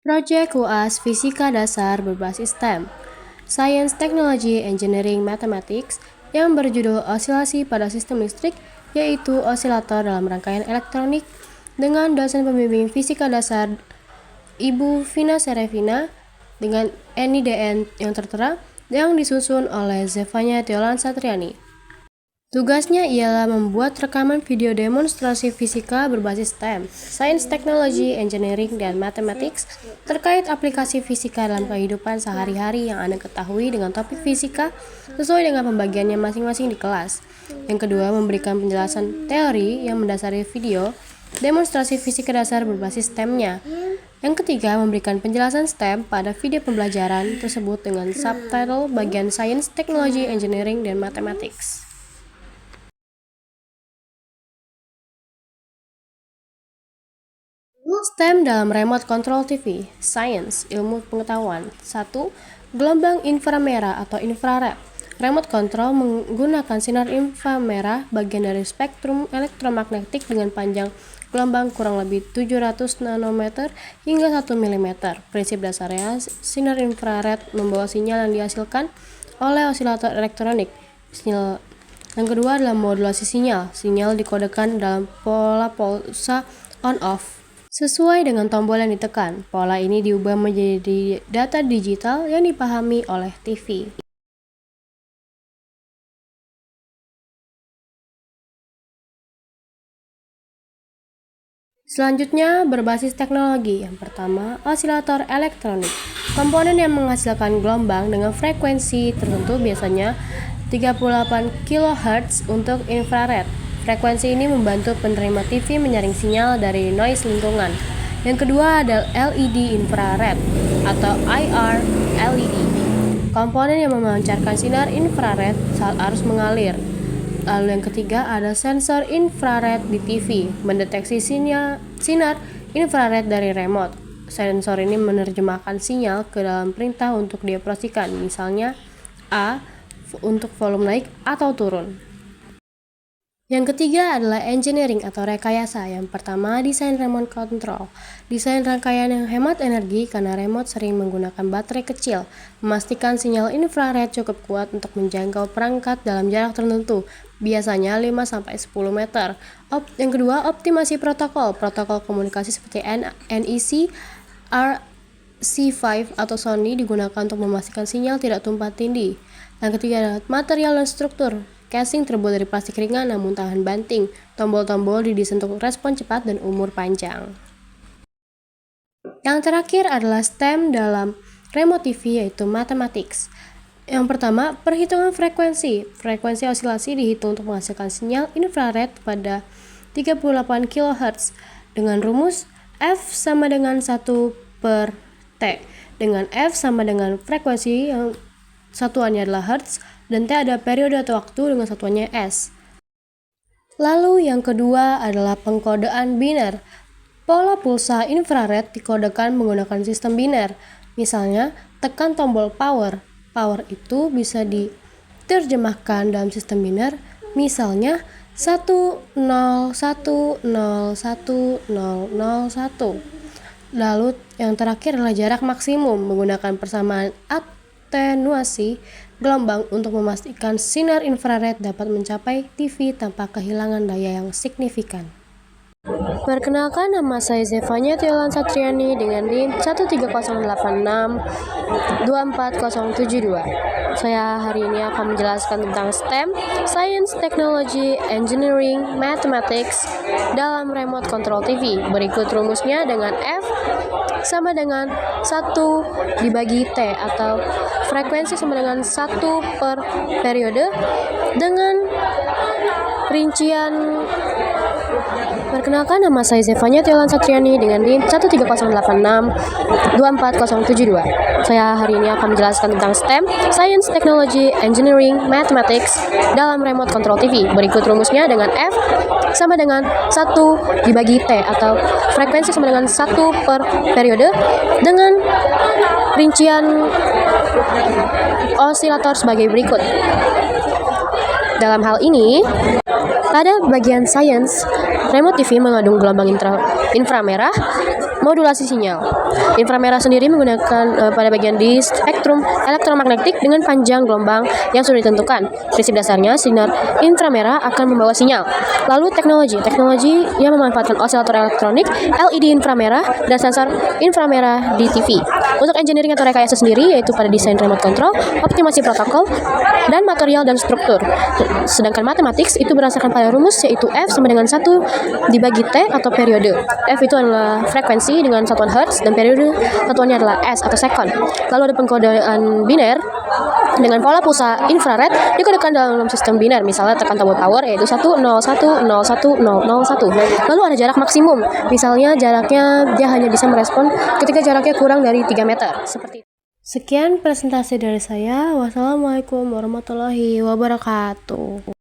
Proyek UAS Fisika Dasar berbasis STEM, Science, Technology, Engineering, Mathematics, yang berjudul Osilasi pada Sistem Listrik, yaitu osilator dalam rangkaian elektronik, dengan dosen pembimbing Fisika Dasar Ibu Vina Serevina dengan NIDN yang tertera, yang disusun oleh Zefanya Tiolan Satriani. Tugasnya ialah membuat rekaman video demonstrasi fisika berbasis STEM, Science, Technology, Engineering, dan Mathematics, terkait aplikasi fisika dalam kehidupan sehari-hari yang Anda ketahui dengan topik fisika sesuai dengan pembagiannya masing-masing di kelas. Yang kedua, memberikan penjelasan teori yang mendasari video demonstrasi fisika dasar berbasis STEM-nya. Yang ketiga, memberikan penjelasan STEM pada video pembelajaran tersebut dengan subtitle bagian Science, Technology, Engineering, dan Mathematics. STEM dalam Remote Control TV, Science, ilmu pengetahuan. 1. Gelombang inframerah atau infrared. Remote control menggunakan sinar inframerah, bagian dari spektrum elektromagnetik dengan panjang gelombang kurang lebih 700 nanometer hingga 1 mm. Prinsip dasarnya, sinar infrared membawa sinyal yang dihasilkan oleh osilator elektronik. Yang kedua adalah modulasi sinyal. Sinyal dikodekan dalam pola pulsa on-off sesuai dengan tombol yang ditekan. Pola ini diubah menjadi data digital yang dipahami oleh TV. Selanjutnya, berbasis teknologi. Yang pertama, osilator elektronik. Komponen yang menghasilkan gelombang dengan frekuensi tertentu, biasanya 38 kHz untuk infrared. Frekuensi ini membantu penerima TV menyaring sinyal dari noise lingkungan. Yang kedua adalah LED infrared atau IR LED. Komponen yang memancarkan sinar infrared saat arus mengalir. Lalu yang ketiga ada sensor infrared di TV, mendeteksi sinar infrared dari remote. Sensor ini menerjemahkan sinyal ke dalam perintah untuk dioperasikan, misalnya A untuk volume naik atau turun. Yang ketiga adalah engineering atau rekayasa. Yang pertama, desain remote control. Desain rangkaian yang hemat energi karena remote sering menggunakan baterai kecil. Memastikan sinyal infrared cukup kuat untuk menjangkau perangkat dalam jarak tertentu, biasanya 5-10 meter. Yang kedua, optimasi protokol. Protokol komunikasi seperti NEC, RC5 atau Sony digunakan untuk memastikan sinyal tidak tumpah tindih. Yang ketiga adalah material dan struktur. Casing terbuat dari plastik ringan namun tahan banting. Tombol-tombol didesain untuk respon cepat dan umur panjang. Yang terakhir adalah STEM dalam remote TV, yaitu mathematics. Yang pertama, perhitungan frekuensi. Frekuensi osilasi dihitung untuk menghasilkan sinyal infrared pada 38 kHz dengan rumus F sama dengan 1 per T, dengan F sama dengan frekuensi yang satuannya adalah Hertz, dan T ada periode atau waktu dengan satuannya S. Lalu yang kedua adalah pengkodean biner. Pola pulsa infrared dikodekan menggunakan sistem biner. Misalnya, tekan tombol power. Power itu bisa diterjemahkan dalam sistem biner, misalnya 101010001. Lalu yang terakhir adalah jarak maksimum, menggunakan persamaan atenuasi gelombang untuk memastikan sinar infrared dapat mencapai TV tanpa kehilangan daya yang signifikan. Perkenalkan, nama saya Zefanya Tiolan Satriani dengan NIM 13086-24072. Saya hari ini akan menjelaskan tentang STEM, Science, Technology, Engineering, Mathematics dalam Remote Control TV. Berikut rumusnya dengan F sama dengan 1 dibagi T atau frekuensi sama dengan 1 per periode dengan rincian. Perkenalkan, nama saya Zefanya Tiolan Satriani dengan NIM 13086-24072. Saya hari ini akan menjelaskan tentang STEM, Science, Technology, Engineering, Mathematics dalam Remote Control TV. Berikut rumusnya dengan F sama dengan 1 dibagi T atau frekuensi sama dengan 1 per periode dengan rincian osilator sebagai berikut. Dalam hal ini, pada bagian Science, remote TV mengandung gelombang inframerah Modulasi sinyal. Inframerah sendiri menggunakan pada bagian di spektrum elektromagnetik dengan panjang gelombang yang sudah ditentukan. Prinsip dasarnya, sinar inframerah akan membawa sinyal. Lalu teknologi yang memanfaatkan osilator elektronik, LED inframerah, dan sensor inframerah di TV. Untuk engineering atau rekayasa sendiri, yaitu pada desain remote control, optimasi protokol, dan material dan struktur. Sedangkan matematik itu berdasarkan pada rumus, yaitu F sama dengan 1 dibagi T atau periode. F itu adalah frekuensi dengan satuan Hertz, dan periode satuannya adalah S atau second. Lalu ada pengkodean biner dengan pola pulsa infrared dikodekan dalam sistem biner, misalnya tekan tombol power yaitu 1010101. Lalu ada jarak maksimum, misalnya jaraknya dia hanya bisa merespon ketika jaraknya kurang dari 3 meter. Seperti itu. Sekian presentasi dari saya. Wassalamualaikum warahmatullahi wabarakatuh.